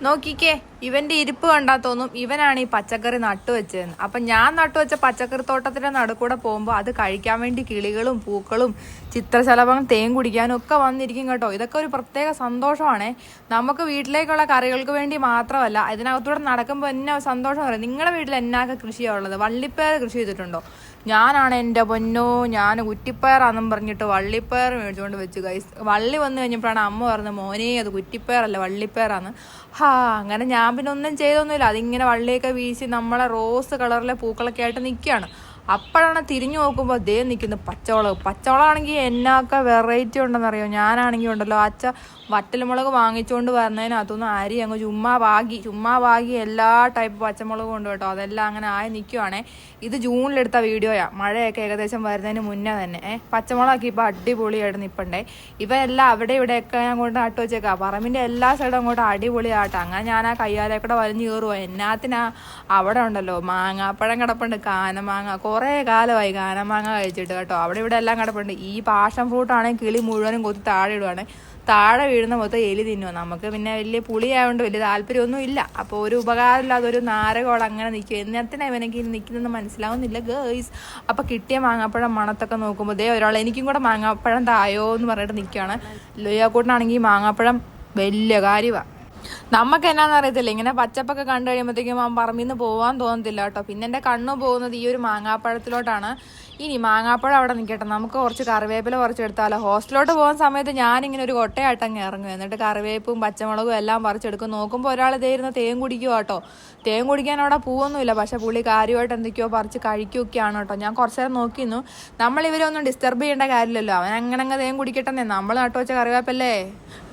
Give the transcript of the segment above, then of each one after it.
നോക്കിക്കേ, ഇവന്റെ ഇരിപ്പ് കണ്ടാ തോന്നും ഇവനാണ് ഈ പച്ചക്കറി നട്ടുവെച്ചതെന്ന്. അപ്പൊ ഞാൻ നട്ടുവെച്ച പച്ചക്കറി തോട്ടത്തിന്റെ നടുക്കൂടെ പോകുമ്പോൾ അത് കഴിക്കാൻ വേണ്ടി കിളികളും പൂക്കളും ചിത്രശലഭം തേൻ കുടിക്കാനും ഒക്കെ വന്നിരിക്കും കേട്ടോ. ഇതൊക്കെ ഒരു പ്രത്യേക സന്തോഷമാണേ. നമുക്ക് വീട്ടിലേക്കുള്ള കറികൾക്ക് വേണ്ടി മാത്രമല്ല, ഇതിനകത്തൂടെ നടക്കുമ്പോൾ എന്നാ സന്തോഷം പറയാം. നിങ്ങളുടെ വീട്ടിൽ എന്നാക്കെ കൃഷിയാണ് ഉള്ളത്? വള്ളിപ്പയർ കൃഷി ചെയ്തിട്ടുണ്ടോ? ഞാനാണ് എൻ്റെ പൊന്നോ, ഞാൻ കുറ്റിപ്പയറാന്നും പറഞ്ഞിട്ട് വള്ളിപ്പയർ മേടിച്ചുകൊണ്ട് വെച്ചു ഗൈസ്. വള്ളി വന്നു കഴിഞ്ഞപ്പോഴാണ് അമ്മ പറഞ്ഞത്, മോനെ അത് കുറ്റിപ്പയറല്ല വള്ളിപ്പയറാന്ന്. അങ്ങനെ ഞാൻ പിന്നെ ഒന്നും ചെയ്തൊന്നുമില്ല. അതിങ്ങനെ വള്ളിയൊക്കെ വീശി നമ്മളെ റോസ് കളറിലെ പൂക്കളൊക്കെ ആയിട്ട് നിൽക്കുകയാണ്. അപ്പോഴാണ് തിരിഞ്ഞു നോക്കുമ്പോൾ ദേ നിൽക്കുന്നു പച്ചമുളകാണെങ്കിൽ എന്നൊക്കെ വെറൈറ്റി ഉണ്ടെന്നറിയോ. ഞാനാണെങ്കിൽ ഉണ്ടല്ലോ വറ്റൽമുളക് വാങ്ങിച്ചുകൊണ്ട് വരുന്നതിനകത്തൊന്നും അരി അങ്ങ് ചുമ്മാ വാഗി എല്ലാ ടൈപ്പ് പച്ചമുളകും ഉണ്ട് കേട്ടോ. അതെല്ലാം അങ്ങനെ ആയി നിൽക്കുവാണേ. ഇത് ജൂണിലെടുത്ത വീഡിയോയാണ്, മഴയൊക്കെ ഏകദേശം വരുന്നതിന് മുന്നേ തന്നെ. പച്ചമുളകൊക്കെ ഇപ്പോൾ അടിപൊളിയായിട്ട് നിൽപ്പണ്ടേ. ഇവയെല്ലാം അവിടെ ഇവിടെയൊക്കെ ഞാൻ കൊണ്ട് നട്ടു വെച്ചേക്കാം. പറമ്പിൻ്റെ എല്ലാ സൈഡും അങ്ങോട്ട് അടിപൊളിയാട്ടോ. അങ്ങനെ ഞാൻ ആ കയ്യാലെ കൂടെ വലിഞ്ഞു കയറുമോ. എന്നാത്തിനാ അവിടെ ഉണ്ടല്ലോ മാങ്ങാപ്പഴം കിടപ്പുണ്ട്, കാനമാങ്ങ. കുറേ കാലമായി കാനമാങ്ങ കഴിച്ചിട്ട് കേട്ടോ. അവിടെ ഇവിടെ എല്ലാം കിടപ്പുണ്ട്. ഈ പാഷൻ ഫ്രൂട്ടാണെങ്കിൽ കിളി മുഴുവനും കൊത്തി താഴെ ഇടുവാണ്. താഴെ വീഴുന്ന മൊത്തം എലി തിന്നുക. നമുക്ക് പിന്നെ വലിയ പുളിയായതുകൊണ്ട് വലിയ താല്പര്യമൊന്നും ഇല്ല. അപ്പോൾ ഒരു ഉപകാരമില്ലാതെ ഒരു നാരകോളം അങ്ങനെ നിൽക്കും. എന്നത്തിനാണ് ഇവനൊക്കെ നിൽക്കുന്നതെന്ന് മനസ്സിലാവുന്നില്ല ഗേയ്സ്. അപ്പോൾ കിട്ടിയ മാങ്ങാപ്പഴം മണത്തൊക്കെ നോക്കുമ്പോൾ ദേ ഒരാൾ എനിക്കും കൂടെ മാങ്ങാപ്പഴം തായോ എന്ന് പറഞ്ഞിട്ട് നിൽക്കുകയാണ്. ലോയാക്കൂട്ടിനാണെങ്കിൽ ഈ മാങ്ങാപ്പഴം വലിയ കാര്യമാണ്. നമുക്ക് എന്നാന്ന് അറിയത്തില്ല, ഇങ്ങനെ പച്ചപ്പൊക്കെ കണ്ടു കഴിയുമ്പോഴത്തേക്കും പറമ്പിൽ നിന്ന് പോകാൻ തോന്നത്തില്ല കേട്ടോ. പിന്നെ എൻ്റെ കണ്ണു പോകുന്നത് ഈ ഒരു മാങ്ങാപ്പഴത്തിലോട്ടാണ്. ഇനി മാങ്ങാപ്പഴം അവിടെ നിൽക്കട്ടെ, നമുക്ക് കുറച്ച് കറിവേപ്പില കുറച്ചെടുത്താലോ. ഹോസ്റ്റലിലോട്ട് പോകുന്ന സമയത്ത് ഞാനിങ്ങനെ ഒരു കൊട്ടയായിട്ടങ്ങ് ഇറങ്ങും. എന്നിട്ട് കറിവേപ്പും പച്ചമുളകും എല്ലാം പറിച്ചെടുക്കും. നോക്കുമ്പോൾ ഒരാൾ ഇതേരുന്ന് തേൻ കുടിക്കുക കേട്ടോ. തേൻ കുടിക്കാൻ അവിടെ പൂവൊന്നുമില്ല, പക്ഷെ പുള്ളി കാര്യമായിട്ട് എന്തൊക്കെയോ പറിച്ച് കഴിക്കുകയൊക്കെയാണ് കേട്ടോ. ഞാൻ കുറച്ച് നേരം നോക്കിയിരുന്നു. നമ്മളിവരൊന്നും ഡിസ്റ്റർബ് ചെയ്യേണ്ട കാര്യമില്ലല്ലോ. അവൻ അങ്ങനെ തേൻ കുടിക്കട്ടെ. നമ്മൾ നട്ടു വെച്ച കറിവേപ്പല്ലേ.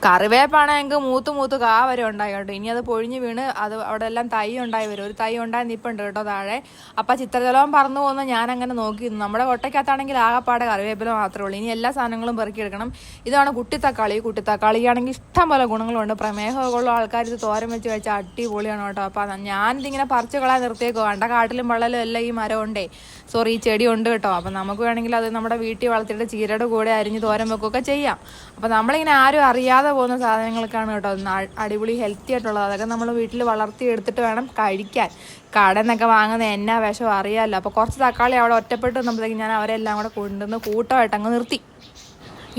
കറിവേപ്പാണെങ്കിൽ മൂത്ത് കാ വരെ ഉണ്ടായി കേട്ടോ. ഇനി അത് പൊഴിഞ്ഞ് വീണ് അത് അവിടെ എല്ലാം തൈ ഉണ്ടായി വരും. ഒരു തൈ ഉണ്ടായി നിൽപ്പുണ്ട് കേട്ടോ താഴെ. അപ്പം ചിത്രജലവും പറന്നു പോകുന്ന ഞാൻ അങ്ങനെ നോക്കിയിരുന്നു. നമ്മുടെ കൊട്ടയ്ക്കകത്താണെങ്കിൽ ആകെപ്പാടെ കറിവേപ്പില മാത്രമേ ഉള്ളൂ. ഇനി എല്ലാ സാധനങ്ങളും പെറുക്കിയെടുക്കണം. ഇതാണ് കുട്ടിത്തക്കാളിയാണെങ്കിൽ ഇഷ്ടം പോലെ ഗുണങ്ങളുണ്ട്. പ്രമേഹമുള്ള ആൾക്കാർ ഇത് തോരൻ വെച്ച് കഴിച്ചാൽ അടിപൊളിയാണ് കേട്ടോ. അപ്പം ഞാനിതിങ്ങനെ പറിച്ച് കളയാൻ നിർത്തിയേക്കോ. കണ്ട കാട്ടിലും വെള്ളലും എല്ലാം ഈ മരം ഉണ്ടേ, ഈ ചെടി ഉണ്ട് കേട്ടോ. അപ്പം നമുക്ക് വേണമെങ്കിൽ അത് നമ്മുടെ വീട്ടിൽ വളർത്തിയിട്ട് ചീരയുടെ കൂടെ അരിഞ്ഞ് തോരൻ വെക്കുകയൊക്കെ ചെയ്യാം. അപ്പം നമ്മളിങ്ങനെ ആരും അറിയാതെ പോകുന്ന സാധനങ്ങൾക്കാണ് കേട്ടോ അടിപൊളി ഹെൽത്തി ആയിട്ടുള്ളത്. അതൊക്കെ നമ്മൾ വീട്ടിൽ വളർത്തി എടുത്തിട്ട് വേണം കഴിക്കാൻ. കടയിൽ നിന്നൊക്കെ വാങ്ങുന്ന എന്നാ വിഷം അറിയാമല്ലോ. അപ്പോൾ കുറച്ച് തക്കാളി അവിടെ ഒറ്റപ്പെട്ട് വന്നപ്പോഴത്തേക്കും ഞാൻ അവരെല്ലാം കൂടെ കൊണ്ടുവന്ന് കൂട്ടമായിട്ട് അങ്ങ് നിർത്തി.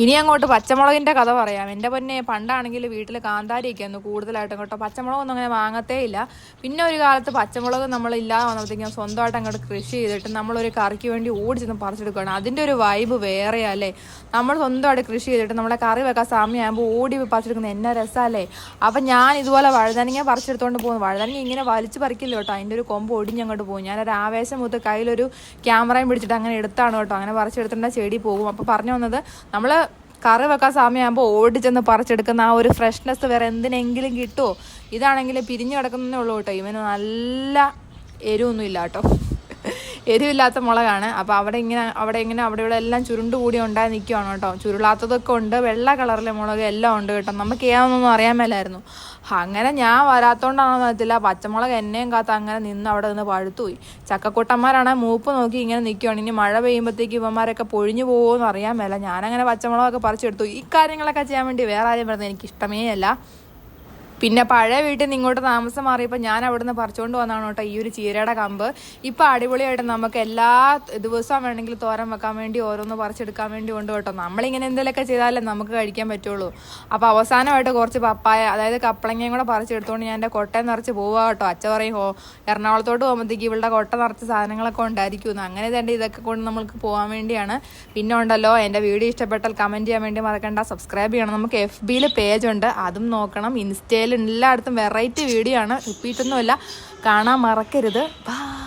ഇനി അങ്ങോട്ട് പച്ചമുളകിൻ്റെ കഥ പറയാം. എൻ്റെ പൊന്നെ, പണ്ടാണെങ്കിൽ വീട്ടിൽ കാന്താരിയൊക്കെ ഒന്ന് കൂടുതലായിട്ടും കേട്ടോ. പച്ചമുളകൊന്നും അങ്ങനെ വാങ്ങത്തേ ഇല്ല. പിന്നെ ഒരു കാലത്ത് പച്ചമുളക് നമ്മളില്ലാതെ വന്നപ്പോഴത്തേക്കും സ്വന്തമായിട്ട് അങ്ങോട്ട് കൃഷി ചെയ്തിട്ട് നമ്മളൊരു കറിക്ക് വേണ്ടി ഓടിച്ചെന്ന് പറിച്ചെടുക്കുകയാണ്. അതിൻ്റെ ഒരു വൈബ് വേറെയല്ലേ. നമ്മൾ സ്വന്തമായിട്ട് കൃഷി ചെയ്തിട്ട് നമ്മളെ കറി വെക്കാൻ സമയമാകുമ്പോൾ ഓടി പറിച്ചെടുക്കുന്നത് എന്നാ രസമല്ലേ. അപ്പം ഞാൻ ഇതുപോലെ വഴുതനങ്ങ പറിച്ചെടുത്തോണ്ട് പോകുന്നു. വഴുതനങ്ങ ഇങ്ങനെ വലിച്ചു പറിക്കില്ല കേട്ടോ. അതിൻ്റെ ഒരു കൊമ്പ് ഒടിഞ്ഞങ്ങോട്ട് പോകും. ഞാനൊരു ആവേശം മൂത്ത് കയ്യിലൊരു ക്യാമറയും പിടിച്ചിട്ട് അങ്ങനെ എടുത്താണ് കേട്ടോ. അങ്ങനെ പറിച്ചെടുത്തിട്ട് ചെടി പോകും. അപ്പോൾ പറഞ്ഞു വന്നത്, നമ്മൾ കറി വെക്കാൻ സമയമാകുമ്പോൾ ഓടിച്ചെന്ന് പറിച്ചെടുക്കുന്ന ആ ഒരു ഫ്രഷ്നെസ് വേറെ എന്തിനെങ്കിലും കിട്ടുമോ? ഇതാണെങ്കിൽ പിരിഞ്ഞു കിടക്കുന്നതേ ഉള്ളൂ കേട്ടോ. ഇവന് നല്ല എരിവൊന്നും ഇല്ല കേട്ടോ. എരിവില്ലാത്ത മുളകാണ്. അപ്പോൾ അവിടെ ഇവിടെ എല്ലാം ചുരുണ്ടുകൂടി ഉണ്ടായി നിൽക്കുകയാണ് കേട്ടോ. ചുരുളാത്തതൊക്കെ ഉണ്ട്, വെള്ള കളറിലെ മുളക് എല്ലാം ഉണ്ട് കേട്ടോ. നമുക്ക് ഏതൊന്നും അറിയാൻ മേലായിരുന്നു. അങ്ങനെ ഞാൻ വരാത്തോണ്ടാണെന്ന് അറിയത്തില്ല, പച്ചമുളക് എന്നെയും കാത്ത് അങ്ങനെ നിന്ന് അവിടെ നിന്ന് പഴുത്തുപോയി. ചക്കക്കൂട്ടന്മാരാണ് മൂപ്പ് നോക്കി ഇങ്ങനെ നിൽക്കുകയാണ്. ഇനി മഴ പെയ്യുമ്പോഴത്തേക്ക് ഇവന്മാരൊക്കെ പൊഴിഞ്ഞു പോകുമെന്ന് അറിയാൻ മേല. ഞാനങ്ങനെ പച്ചമുളകൊക്കെ പറിച്ചെടുത്തു. ഈ കാര്യങ്ങളൊക്കെ ചെയ്യാൻ വേണ്ടി വേറെ ആരും പറയുന്നത് എനിക്ക് ഇഷ്ടമേ അല്ല. പിന്നെ പഴയ വീട്ടിൽ നിന്ന് ഇങ്ങോട്ട് താമസം മാറിയപ്പോൾ ഞാൻ അവിടെ നിന്ന് പറിച്ചുകൊണ്ട് വന്നതാണ് കേട്ടോ ഈ ഒരു ചീരയുടെ കമ്പ്. ഇപ്പോൾ അടിപൊളിയായിട്ട് നമുക്ക് എല്ലാ ദിവസവും വേണമെങ്കിൽ തോരൻ വെക്കാൻ വേണ്ടി ഓരോന്ന് പറിച്ചെടുക്കാൻ വേണ്ടി ഉണ്ട് കേട്ടോ. നമ്മളിങ്ങനെ എന്തെങ്കിലുമൊക്കെ ചെയ്താലേ നമുക്ക് കഴിക്കാൻ പറ്റുള്ളൂ. അപ്പോൾ അവസാനമായിട്ട് കുറച്ച് പപ്പായ, അതായത് കപ്പളങ്ങയും കൂടെ പറിച്ചെടുത്തുകൊണ്ട് ഞാൻ എൻ്റെ കൊട്ടയെ നിറച്ച് പോവുക കേട്ടോ. അച്ഛ പറയും, എറണാകുളത്തോട്ട് പോകുമ്പോഴത്തേക്ക് ഇവളുടെ കൊട്ട നിറച്ച് സാധനങ്ങളൊക്കെ ഉണ്ടായിരിക്കും. അങ്ങനെ തന്നെ ഇതൊക്കെ കൊണ്ട് നമുക്ക് പോകാൻ വേണ്ടിയാണ്. പിന്നെ ഉണ്ടല്ലോ, എൻ്റെ വീഡിയോ ഇഷ്ടപ്പെട്ടാൽ കമൻറ്റ് ചെയ്യാൻ വേണ്ടി മറക്കണ്ട. സബ്സ്ക്രൈബ് ചെയ്യണം. നമുക്ക് FB പേജുണ്ട്, അതും നോക്കണം. ഇൻസ്റ്റയിൽ എല്ലായിടത്തും വെറൈറ്റി വീഡിയോ ആണ്, റിപ്പീറ്റൊന്നുമല്ല. കാണാൻ മറക്കരുത്. ബൈ.